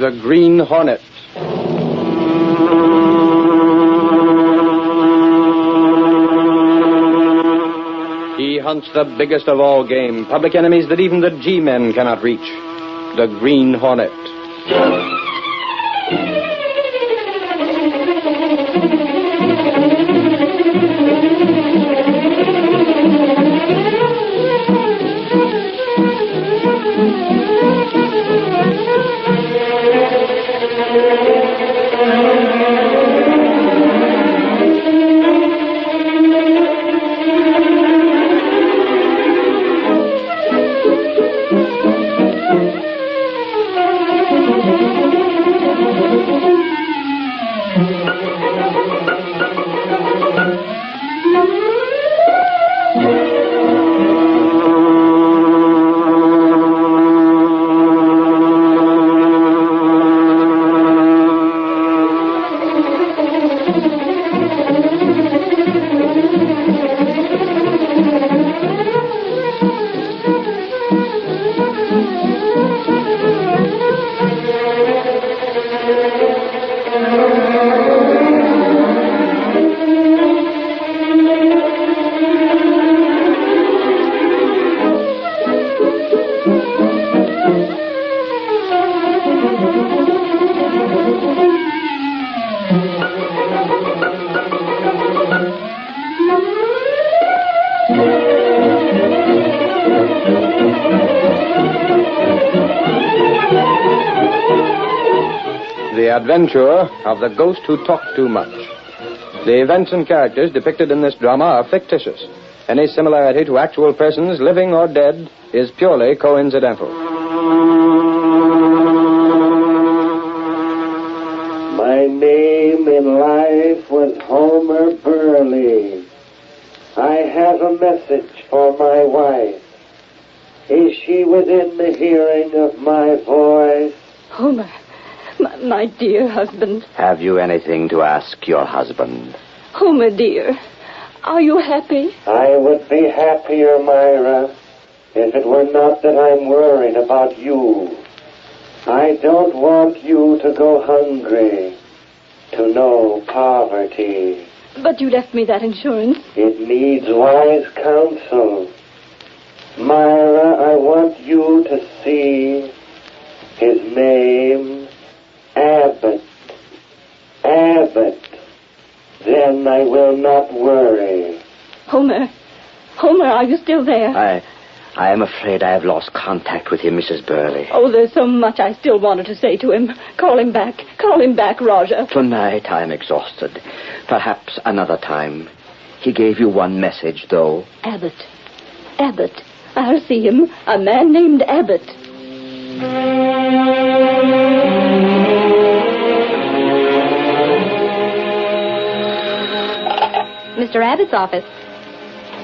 The Green Hornet. He hunts the biggest of all game, public enemies that even the G-men cannot reach. The Green Hornet. The Adventure of the Ghost Who Talked Too Much. The events and characters depicted in this drama are fictitious. Any similarity to actual persons, living or dead, is purely coincidental. My name in life was Homer Burley. I have a message for my wife. Is she within the hearing of my voice? Homer. My dear husband. Have you anything to ask your husband? Homer, dear, are you happy? I would be happier, Myra, if it were not that I'm worried about you. I don't want you to go hungry, to know poverty. But you left me that insurance. It needs wise counsel. Myra, I want you to see his name. Abbott. Then I will not worry. Homer, are you still there? I am afraid I have lost contact with him, Mrs. Burley. Oh, there's so much I still wanted to say to him. Call him back, Roger. Tonight I'm exhausted. Perhaps another time. He gave you one message, though. Abbott. I'll see him. A man named Abbott. Mr. Abbott's office.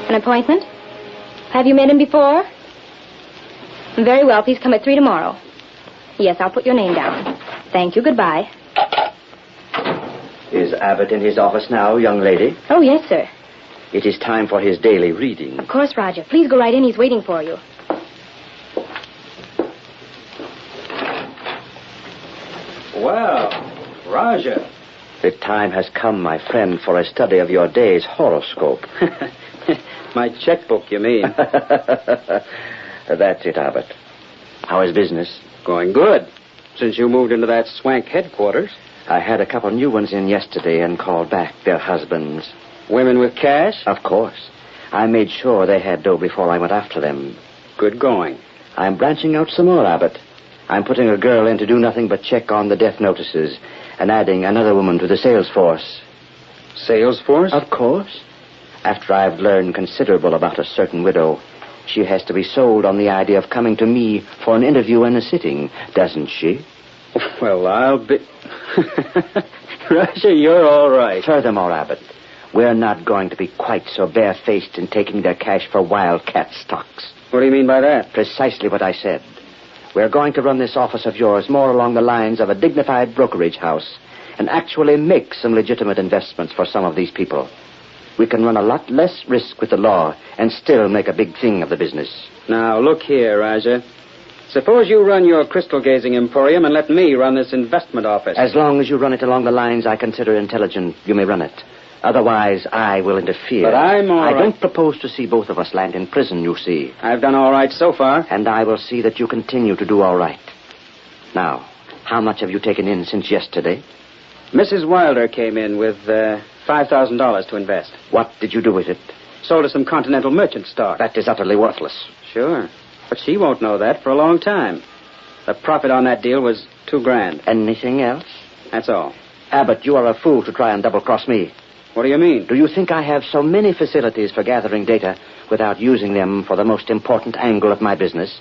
An appointment? Have you met him before? Very well. Please come at 3 tomorrow. Yes, I'll put your name down. Thank you. Goodbye. Is Abbott in his office now, young lady? Oh, yes, sir. It is time for his daily reading. Of course, Roger. Please go right in. He's waiting for you. Well, Roger. The time has come, my friend, for a study of your day's horoscope. My checkbook, you mean? That's it, Abbott. How is business? Going good. Since you moved into that swank headquarters. I had a couple new ones in yesterday and called back their husbands. Women with cash? Of course. I made sure they had dough before I went after them. Good going. I'm branching out some more, Abbott. I'm putting a girl in to do nothing but check on the death notices and adding another woman to the sales force. Sales force? Of course. After I've learned considerable about a certain widow, she has to be sold on the idea of coming to me for an interview and a sitting, doesn't she? Well, I'll be... Roger, you're all right. Furthermore, Abbott, we're not going to be quite so barefaced in taking their cash for wildcat stocks. What do you mean by that? Precisely what I said. We're going to run this office of yours more along the lines of a dignified brokerage house and actually make some legitimate investments for some of these people. We can run a lot less risk with the law and still make a big thing of the business. Now, look here, Roger. Suppose you run your crystal-gazing emporium and let me run this investment office. As long as you run it along the lines I consider intelligent, you may run it. Otherwise, I will interfere. But I'm all I right. don't propose to see both of us land in prison, you see. I've done all right so far. And I will see that you continue to do all right. Now, how much have you taken in since yesterday? Mrs. Wilder came in with $5,000 to invest. What did you do with it? Sold her some Continental merchant stock. That is utterly worthless. Sure. But she won't know that for a long time. The profit on that deal was $2,000. Anything else? That's all. Abbott, you are a fool to try and double-cross me. What do you mean? Do you think I have so many facilities for gathering data without using them for the most important angle of my business?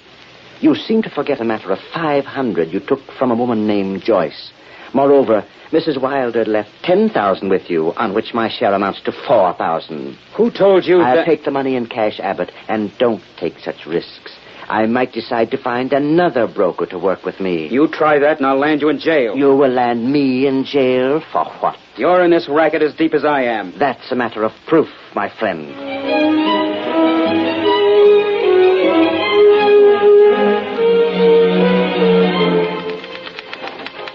You seem to forget a matter of $500 you took from a woman named Joyce. Moreover, Mrs. Wilder left $10,000 with you, on which my share amounts to $4,000. Who told you I'll that... take the money in cash, Abbott, and don't take such risks. I might decide to find another broker to work with me. You try that and I'll land you in jail. You will land me in jail for what? You're in this racket as deep as I am. That's a matter of proof, my friend.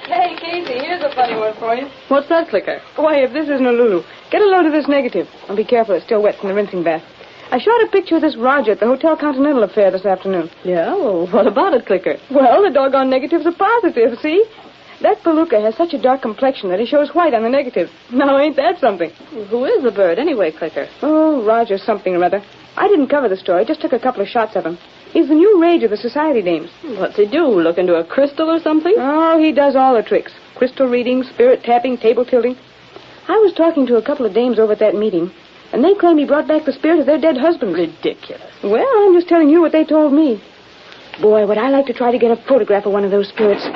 Hey, Casey, here's a funny one for you. What's that, Clicker? Why, if this isn't a Lulu, get a load of this negative. And be careful, it's still wet from the rinsing bath. I shot a picture of this Roger at the Hotel Continental affair this afternoon. Yeah? Well, what about it, Clicker? Well, the doggone negative's a positive, see? That palooka has such a dark complexion that he shows white on the negative. Now, ain't that something? Who is the bird, anyway, Clicker? Oh, Roger something or other. I didn't cover the story, just took a couple of shots of him. He's the new rage of the society dames. What's he do? Look into a crystal or something? Oh, he does all the tricks. Crystal reading, spirit tapping, table tilting. I was talking to a couple of dames over at that meeting, and they claim he brought back the spirit of their dead husbands. Ridiculous. Well, I'm just telling you what they told me. Boy, would I like to try to get a photograph of one of those spirits.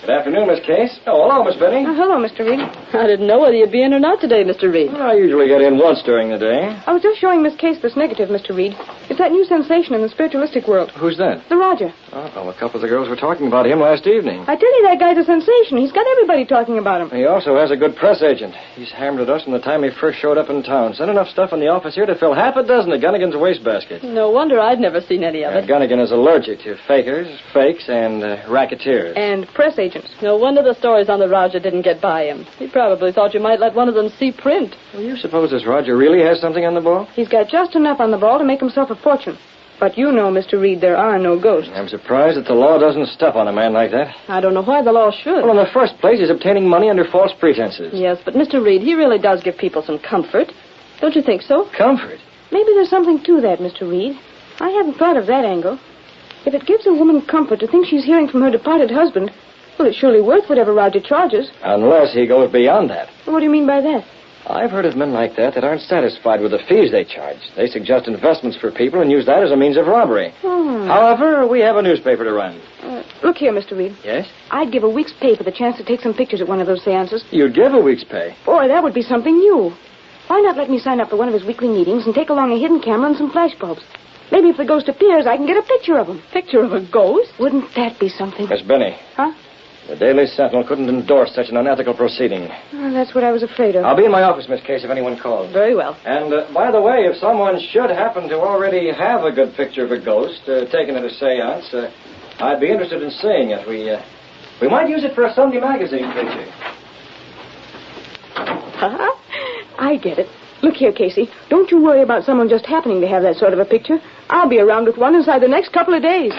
Good afternoon, Miss Case. Oh, hello, Miss Benny. Hello, Mr. Reed. I didn't know whether you'd be in or not today, Mr. Reed. I usually get in once during the day. I was just showing Miss Case this negative, Mr. Reed. It's that new sensation in the spiritualistic world. Who's that? The Roger. Oh, a couple of the girls were talking about him last evening. I tell you, that guy's a sensation. He's got everybody talking about him. He also has a good press agent. He's hammered at us from the time he first showed up in town. Sent enough stuff in the office here to fill half a dozen of Gunnigan's wastebasket. No wonder I'd never seen any of it. Gunnigan is allergic to fakers, fakes, and racketeers. And press agents. No wonder the stories on the Roger didn't get by him. He probably thought you might let one of them see print. Well, you suppose this Roger really has something on the ball? He's got just enough on the ball to make himself a fortune. But you know, Mr. Reed, there are no ghosts. I'm surprised that the law doesn't step on a man like that. I don't know why the law should. Well, in the first place, he's obtaining money under false pretenses. Yes, but Mr. Reed, he really does give people some comfort. Don't you think so? Comfort? Maybe there's something to that, Mr. Reed. I hadn't thought of that angle. If it gives a woman comfort to think she's hearing from her departed husband, well, it's surely worth whatever Roger charges. Unless he goes beyond that. What do you mean by that? I've heard of men like that aren't satisfied with the fees they charge. They suggest investments for people and use that as a means of robbery. However, we have a newspaper to run. Look here, Mr. Reed. Yes? I'd give a week's pay for the chance to take some pictures at one of those seances. You'd give a week's pay. Boy, that would be something new. Why not let me sign up for one of his weekly meetings and take along a hidden camera and some flash bulbs? Maybe if the ghost appears, I can get a picture of him. Picture of a ghost? Wouldn't that be something? Miss Benny. Huh? The Daily Sentinel couldn't endorse such an unethical proceeding. Oh, that's what I was afraid of. I'll be in my office, Miss Case, if anyone calls. Very well. And, by the way, if someone should happen to already have a good picture of a ghost taken at a seance, I'd be interested in seeing it. We might use it for a Sunday magazine picture. I get it. Look here, Casey. Don't you worry about someone just happening to have that sort of a picture. I'll be around with one inside the next couple of days.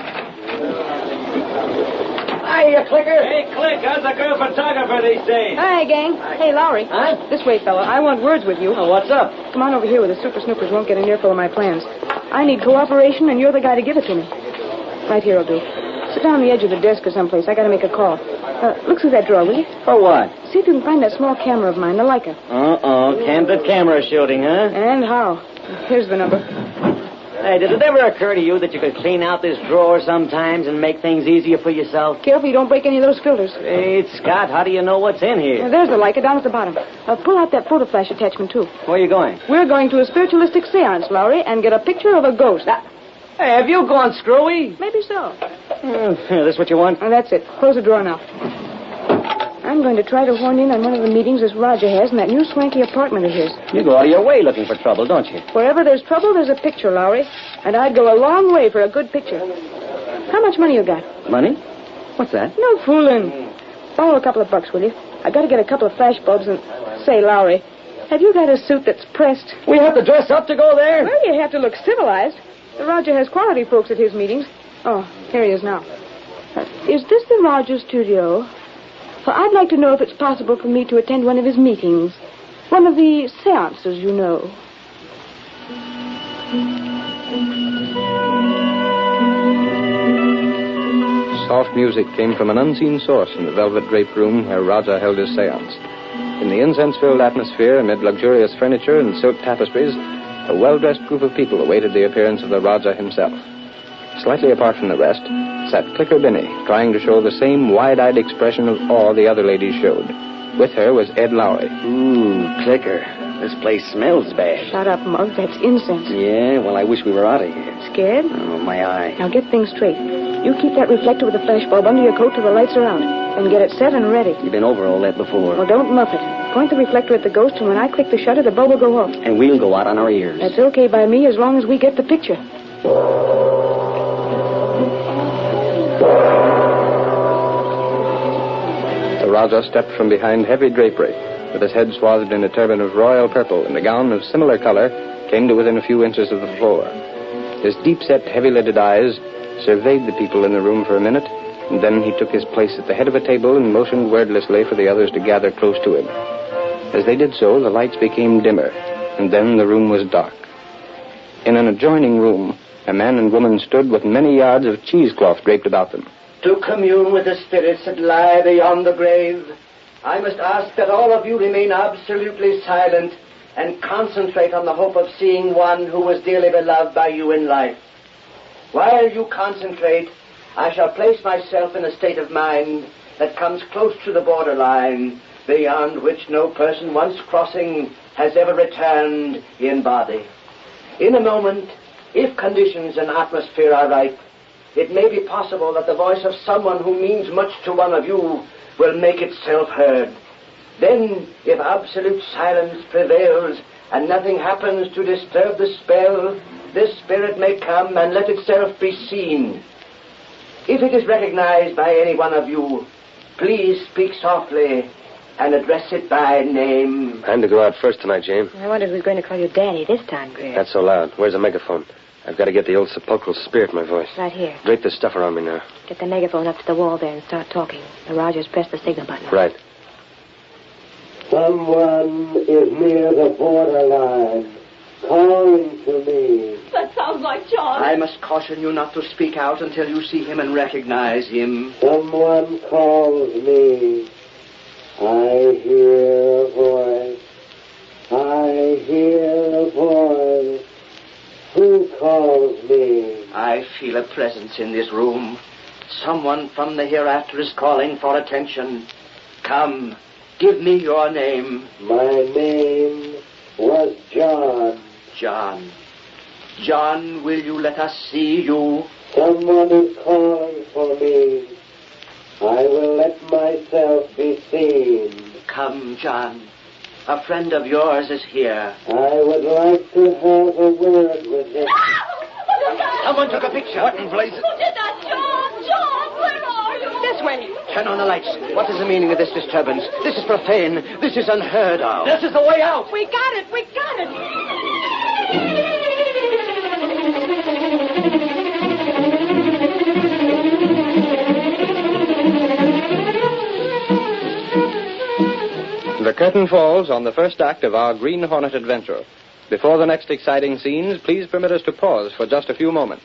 Hiya, Clicker. Hey, Click, how's the girl photographer these days? Hi, gang. Hey, Lowry. Huh? This way, fella. I want words with you. Oh, what's up? Come on over here where the super snoopers won't get an earful of my plans. I need cooperation, and you're the guy to give it to me. Right here will do. Sit down on the edge of the desk or someplace. I gotta make a call. Look through that drawer, will you? For what? See if you can find that small camera of mine, the Leica. Candid camera shooting, huh? And how? Here's the number. Hey, did it ever occur to you that you could clean out this drawer sometimes and make things easier for yourself? Careful you don't break any of those filters. Hey, Scott, how do you know what's in here? There's the Leica down at the bottom. Pull out that photo flash attachment, too. Where are you going? We're going to a spiritualistic seance, Lowry, and get a picture of a ghost. Hey, have you gone screwy? Maybe so. This what you want? That's it. Close the drawer now. I'm going to try to horn in on one of the meetings this Roger has in that new swanky apartment of his. You go out of your way looking for trouble, don't you? Wherever there's trouble, there's a picture, Lowry. And I'd go a long way for a good picture. How much money you got? Money? What's that? No fooling. Borrow a couple of bucks, will you? I got to get a couple of flash bulbs and... Say, Lowry, have you got a suit that's pressed? We have to dress up to go there? Well, you have to look civilized. The Roger has quality folks at his meetings. Oh, here he is now. Is this the Roger studio? Well, I'd like to know if it's possible for me to attend one of his meetings. One of the seances, you know. Soft music came from an unseen source in the velvet draped room where Raja held his seance. In the incense-filled atmosphere, amid luxurious furniture and silk tapestries, a well-dressed group of people awaited the appearance of the Raja himself. Slightly apart from the rest sat Clicker Binney, trying to show the same wide-eyed expression of awe the other ladies showed. With her was Ed Lowry. Ooh, Clicker. This place smells bad. Shut up, Mug. That's incense. Yeah, well, I wish we were out of here. Scared? Oh, my eye. Now get things straight. You keep that reflector with the flash bulb under your coat till the lights are out. And get it set and ready. You've been over all that before. Well, don't muff it. Point the reflector at the ghost, and when I click the shutter, the bulb will go off. And we'll go out on our ears. That's okay by me as long as we get the picture. The Raja stepped from behind heavy drapery, with his head swathed in a turban of royal purple and a gown of similar color, came to within a few inches of the floor. His deep-set, heavy-lidded eyes surveyed the people in the room for a minute, and then he took his place at the head of a table and motioned wordlessly for the others to gather close to him. As they did so, the lights became dimmer, and then the room was dark. In an adjoining room, a man and woman stood with many yards of cheesecloth draped about them. To commune with the spirits that lie beyond the grave, I must ask that all of you remain absolutely silent and concentrate on the hope of seeing one who was dearly beloved by you in life. While you concentrate, I shall place myself in a state of mind that comes close to the borderline, beyond which no person once crossing has ever returned in body. In a moment, if conditions and atmosphere are right, it may be possible that the voice of someone who means much to one of you will make itself heard. Then, if absolute silence prevails and nothing happens to disturb the spell, this spirit may come and let itself be seen. If it is recognized by any one of you, please speak softly and address it by name. I'm to go out first tonight, Jane. I wondered who was going to call you Daddy this time, Greer. Not so loud. Where's the megaphone? I've got to get the old sepulchral spirit in my voice. Right here. Drape this stuff around me now. Get the megaphone up to the wall there and start talking. The Rogers press the signal button. Right. Someone is near the borderline, calling to me. That sounds like John. I must caution you not to speak out until you see him and recognize him. Someone calls me. I hear a voice. I hear a voice. Who calls me? I feel a presence in this room. Someone from the hereafter is calling for attention. Come, give me your name. My name was John. John. John, will you let us see you? Someone is calling for me. I will let myself be seen. Come, John. A friend of yours is here. I would like to have a word with him. Someone took a picture. What in blazes? Who did that, John? John, where are you? This way. Turn on the lights. What is the meaning of this disturbance? This is profane. This is unheard of. This is the way out. We got it. We got it. The curtain falls on the first act of our Green Hornet adventure. Before the next exciting scenes, please permit us to pause for just a few moments.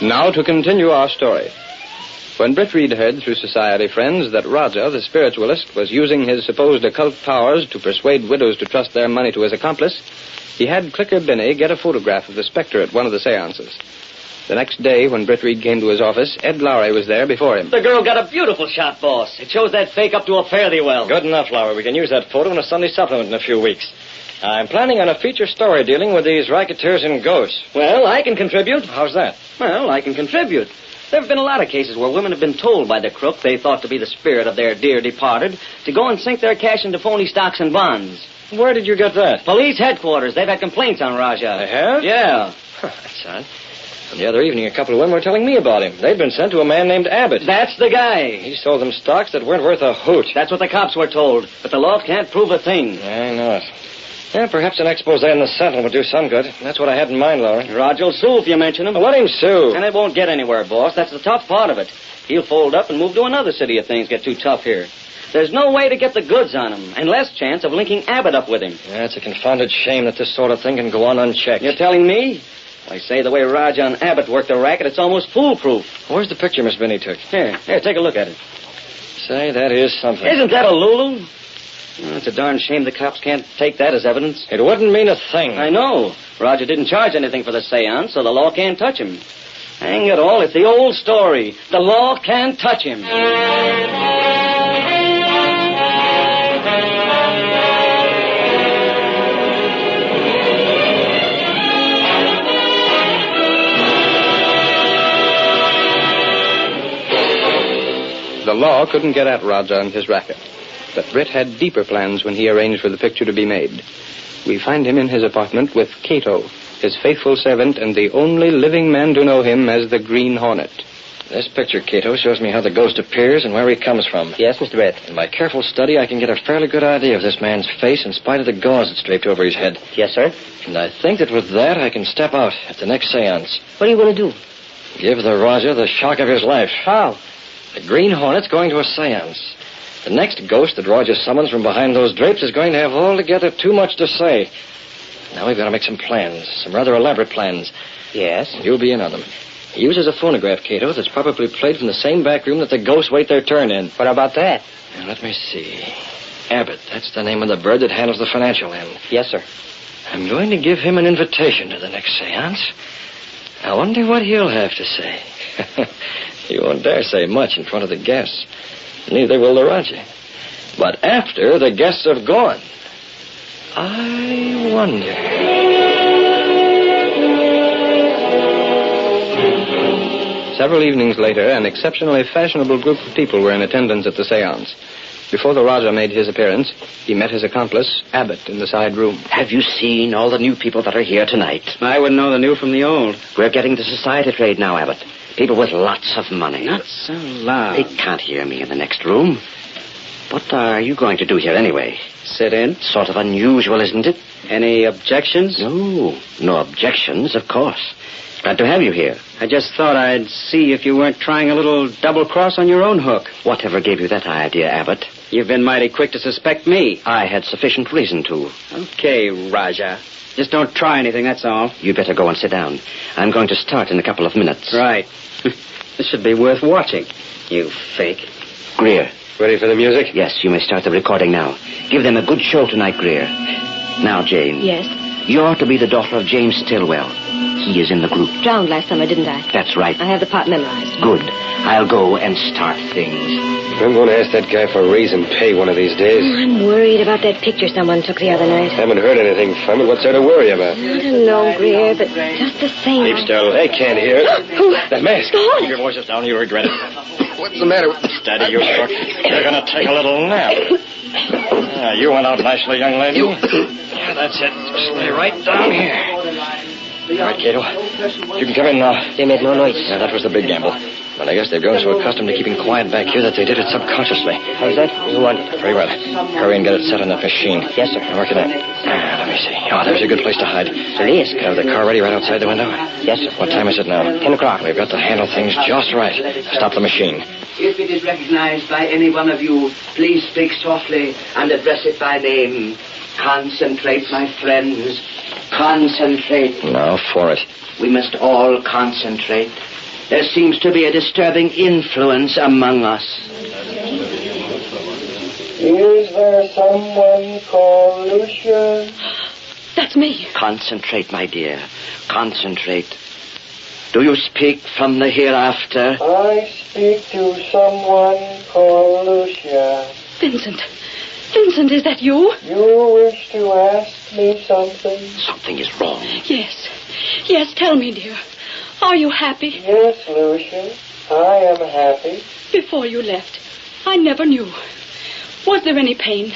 Now to continue our story. When Britt Reed heard through society friends that Roger, the spiritualist, was using his supposed occult powers to persuade widows to trust their money to his accomplice, he had Clicker Binney get a photograph of the specter at one of the seances. The next day, when Britt Reed came to his office, Ed Lowry was there before him. The girl got a beautiful shot, boss. It shows that fake up to a fairly well. Good enough, Lowry. We can use that photo in a Sunday supplement in a few weeks. I'm planning on a feature story dealing with these racketeers and ghosts. Well, I can contribute. How's that? Well, I can contribute. There have been a lot of cases where women have been told by the crook they thought to be the spirit of their dear departed to go and sink their cash into phony stocks and bonds. Where did you get that? Police headquarters. They've had complaints on Raja. They have? Yeah. That's odd. And the other evening, a couple of women were telling me about him. They'd been sent to a man named Abbott. That's the guy. He sold them stocks that weren't worth a hoot. That's what the cops were told. But the law can't prove a thing. I know it. Yeah, perhaps an expose in the Sentinel would do some good. That's what I had in mind, Lowry. Roger will sue if you mention him. Well, let him sue. And it won't get anywhere, boss. That's the tough part of it. He'll fold up and move to another city if things get too tough here. There's no way to get the goods on him, and less chance of linking Abbott up with him. Yeah, it's a confounded shame that this sort of thing can go on unchecked. You're telling me? I say the way Raja and Abbott worked the racket, it's almost foolproof. Where's the picture Miss Binney took? Here, take a look at it. Say, that is something. Isn't that a Lulu? Well, it's a darn shame the cops can't take that as evidence. It wouldn't mean a thing. I know. Roger didn't charge anything for the seance, so the law can't touch him. Hang it all, it's the old story. The law can't touch him. The law couldn't get at Roger and his racket. But Britt had deeper plans when he arranged for the picture to be made. We find him in his apartment with Cato, his faithful servant and the only living man to know him as the Green Hornet. This picture, Cato, shows me how the ghost appears and where he comes from. Yes, Mr. Britt. In my careful study, I can get a fairly good idea of this man's face in spite of the gauze that's draped over his head. Yes, sir. And I think that with that, I can step out at the next seance. What are you going to do? Give the Roger the shock of his life. How? The Green Hornet's going to a seance. The next ghost that Roger summons from behind those drapes is going to have altogether too much to say. Now we've got to make some plans, some rather elaborate plans. Yes? You'll be in on them. He uses a phonograph, Cato, that's probably played from the same back room that the ghosts wait their turn in. What about that? Now, let me see. Abbott, that's the name of the bird that handles the financial end. Yes, sir. I'm going to give him an invitation to the next seance. I wonder what he'll have to say. He won't dare say much in front of the guests. Neither will the Roger. But after the guests have gone, I wonder. Several evenings later, an exceptionally fashionable group of people were in attendance at the seance. Before the Raja made his appearance, he met his accomplice, Abbott, in the side room. Have you seen all the new people that are here tonight? I wouldn't know the new from the old. We're getting the society trade now, Abbott. People with lots of money. Not so loud. They can't hear me in the next room. What are you going to do here anyway? Sit in. Sort of unusual, isn't it? Any objections? No objections, of course. Glad to have you here. I just thought I'd see if you weren't trying a little double-cross on your own hook. Whatever gave you that idea, Abbott? You've been mighty quick to suspect me. I had sufficient reason to. Okay, Raja. Just don't try anything, that's all. You better go and sit down. I'm going to start in a couple of minutes. Right. This should be worth watching, you fake. Greer. Ready for the music? Yes, you may start the recording now. Give them a good show tonight, Greer. Now, Jane. Yes? You're to be the daughter of James Stillwell. He is in the group. Drowned last summer, didn't I? That's right. I have the part memorized. Good. I'll go and start things. I'm going to ask that guy for raise and pay one of these days. I'm worried about that picture someone took the other night. Haven't heard anything from it. What's there to worry about? I don't know, Greer, but just the same. Keep still. They can't hear it. Who? That mask. The Hornet. Keep your voices down. You'll regret it. What's the matter with... Steady, you crook. You're going to take a little nap. You went out nicely, young lady. Yeah, that's it. Just lay right down here. All right, Cato. You can come in now. They made no noise. Yeah, that was the big gamble. But I guess they've grown so accustomed to keeping quiet back here that they did it subconsciously. How's that? You want it? Very well. Hurry and get it set on that machine. Yes, sir. Now, work it out. Let me see. Oh, there's a good place to hide. There is. Have the car ready right outside the window? Yes, sir. What time is it now? 10 o'clock. We've got to handle things just right. Stop the machine. If it is recognized by any one of you, please speak softly and address it by name. Concentrate, my friends. Concentrate. Now for it. We must all concentrate. There seems to be a disturbing influence among us. Is there someone called Lucia? That's me. Concentrate, my dear. Concentrate. Do you speak from the hereafter? I speak to someone called Lucia. Vincent. Vincent, is that you? You wish to ask me something? Something is wrong. Yes. Yes, tell me, dear. Are you happy? Yes, Lucia. I am happy. Before you left, I never knew. Was there any pain?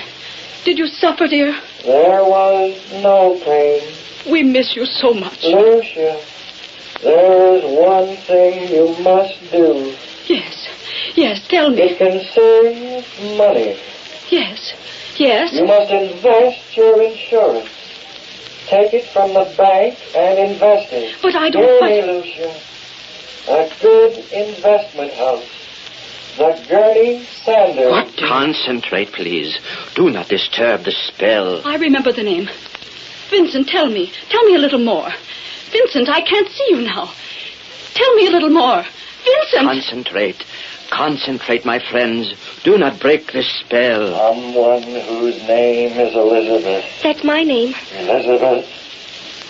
Did you suffer, dear? There was no pain. We miss you so much. Lucia, there is one thing you must do. Yes. Yes, tell me. It can save money. Yes. Yes. You must invest your insurance. Take it from the bank and invest it. But I don't... Hear me, Lucia. A good investment house. The Gurney Sanders. What? Concentrate, please. Do not disturb the spell. I remember the name. Vincent, tell me. Tell me a little more. Vincent, I can't see you now. Tell me a little more. Vincent! Concentrate. Concentrate, my friends. Do not break the spell. Someone whose name is Elizabeth. That's my name. Elizabeth,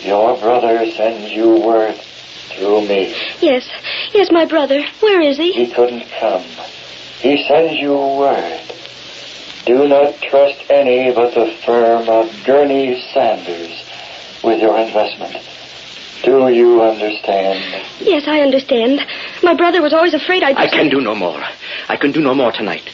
your brother sends you word through me. Yes. Yes, my brother. Where is he? He couldn't come. He sends you word. Do not trust any but the firm of Gurney Sanders with your investment. Do you understand? Yes, I understand. My brother was always afraid I'd... I can do no more. I can do no more tonight.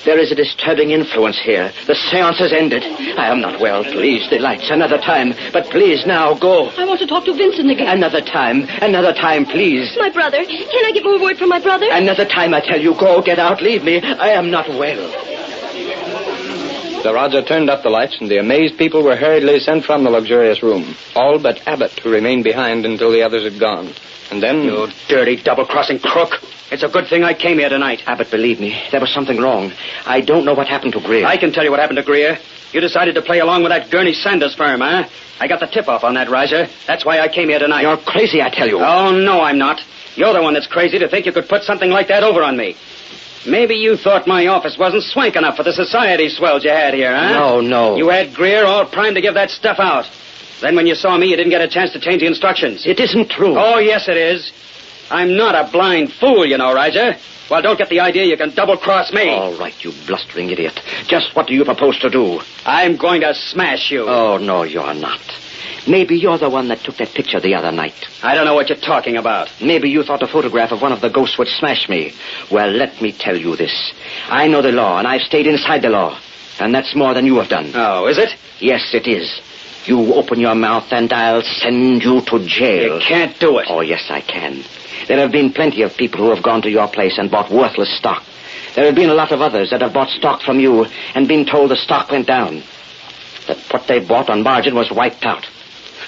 There is a disturbing influence here. The seance has ended. I am not well. Please, the lights. Another time. But please, now, go. I want to talk to Vincent again. Another time. Another time, please. My brother. Can I get more word from my brother? Another time, I tell you. Go, get out, leave me. I am not well. The Raja turned up the lights, and the amazed people were hurriedly sent from the luxurious room. All but Abbott, who remained behind until the others had gone. And then... You dirty double-crossing crook. It's a good thing I came here tonight. Abbott, believe me, there was something wrong. I don't know what happened to Greer. I can tell you what happened to Greer. You decided to play along with that Gurney Sanders firm, huh? I got the tip-off on that, Riser. That's why I came here tonight. You're crazy, I tell you. Oh, no, I'm not. You're the one that's crazy to think you could put something like that over on me. Maybe you thought my office wasn't swank enough for the society swells you had here, huh? No. You had Greer all primed to give that stuff out. Then when you saw me, you didn't get a chance to change the instructions. It isn't true. Oh, yes, it is. I'm not a blind fool, you know, Riser. Well, don't get the idea you can double-cross me. All right, you blustering idiot. Just what do you propose to do? I'm going to smash you. Oh, no, you're not. Maybe you're the one that took that picture the other night. I don't know what you're talking about. Maybe you thought a photograph of one of the ghosts would smash me. Well, let me tell you this. I know the law, and I've stayed inside the law. And that's more than you have done. Oh, is it? Yes, it is. You open your mouth, and I'll send you to jail. You can't do it. Oh, yes, I can. There have been plenty of people who have gone to your place and bought worthless stock. There have been a lot of others that have bought stock from you and been told the stock went down. That what they bought on margin was wiped out.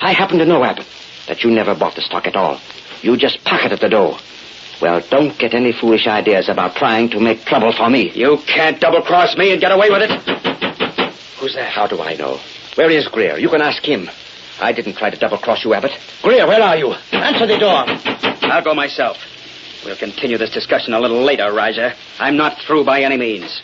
I happen to know, Abbott, that you never bought the stock at all. You just pocketed the dough. Well, don't get any foolish ideas about trying to make trouble for me. You can't double-cross me and get away with it. Who's that? How do I know? Where is Greer? You can ask him. I didn't try to double-cross you, Abbott. Greer, where are you? Answer the door. I'll go myself. We'll continue this discussion a little later, Riser. I'm not through by any means.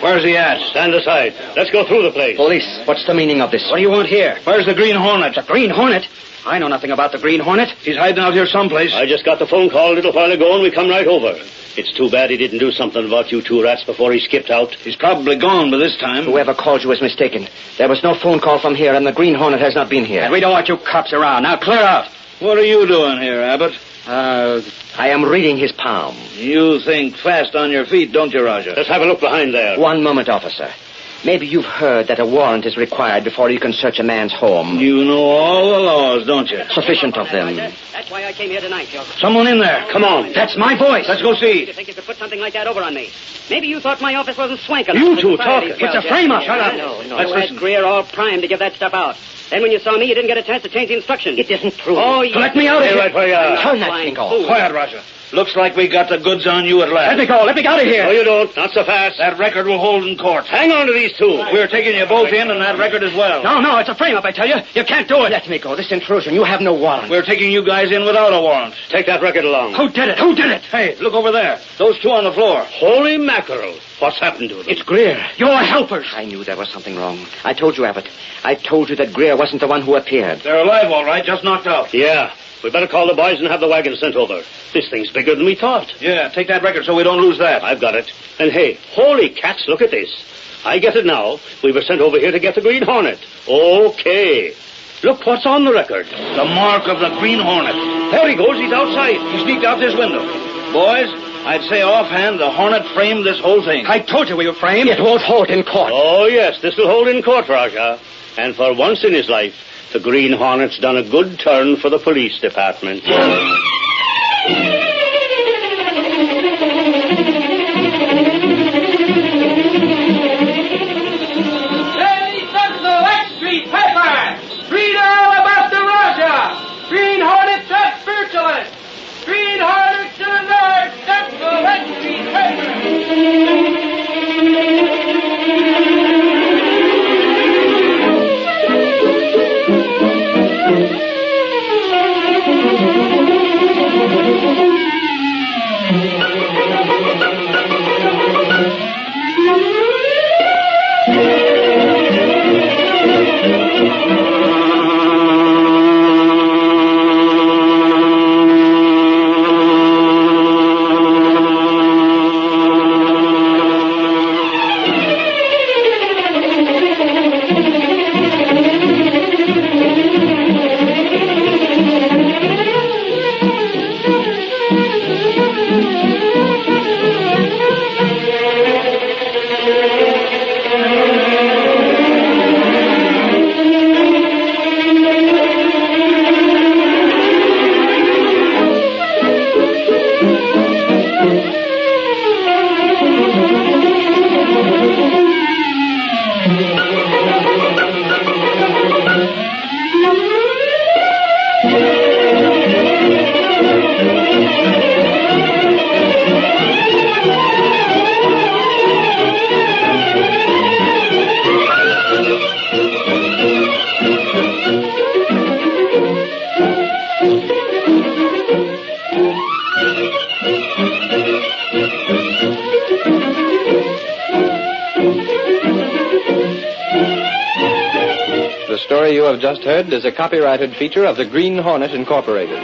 Where's he at? Stand aside. Let's go through the place. Police, what's the meaning of this? What do you want here? Where's the Green Hornet? The Green Hornet? I know nothing about the Green Hornet. He's hiding out here someplace. I just got the phone call a little while ago, and we come right over. It's too bad he didn't do something about you two rats before he skipped out. He's probably gone by this time. Whoever called you was mistaken. There was no phone call from here, and the Green Hornet has not been here. And we don't want you cops around. Now clear out. What are you doing here, Abbott? I am reading his palm. You think fast on your feet, don't you, Roger? Let's have a look behind there. One moment, officer. Maybe you've heard that a warrant is required before you can search a man's home. You know all the laws, don't you? Sufficient of them. That's why I came here tonight, Joe. Someone in there. Come on. That's my voice. Let's go see. You think you could put something like that over on me? Maybe you thought my office wasn't swank enough. You two talking. It's a frame-up. Shut up. No. Let's had Greer all primed to give that stuff out. Then when you saw me, you didn't get a chance to change the instructions. It isn't true. Oh, yes. Let me out of here. Right where you are. Turn that thing off. Quiet, Roger. Looks like we got the goods on you at last. Let me go. Let me out of here. No, you don't. Not so fast. That record will hold in court. Hang on to these two. We're taking you both in and that record as well. No, it's a frame-up, I tell you. You can't do it. Let me go. This intrusion. You have no warrant. We're taking you guys in without a warrant. Take that record along. Who did it? Hey, look over there. Those two on the floor. Holy mackerel. What's happened to them? It's Greer. Your helpers. I knew there was something wrong. I told you, Abbott. I told you that Greer wasn't the one who appeared. They're alive, all right, just knocked out. Yeah. We better call the boys and have the wagon sent over. This thing's bigger than we thought. Yeah, take that record so we don't lose that. I've got it. And hey, holy cats, look at this. I get it now. We were sent over here to get the Green Hornet. Okay. Look what's on the record. The mark of the Green Hornet. There he goes. He's outside. He sneaked out this window. Boys, I'd say offhand the Hornet framed this whole thing. I told you we were framed. It won't hold in court. Oh, yes, this will hold in court, Raja. And for once in his life, the Green Hornet's done a good turn for the police department. Street paper! Read all about the Raja! Green Hornet, that spiritualist! Green Hornet to the north, that's the West Street paper! The story you have just heard is a copyrighted feature of the Green Hornet, Incorporated.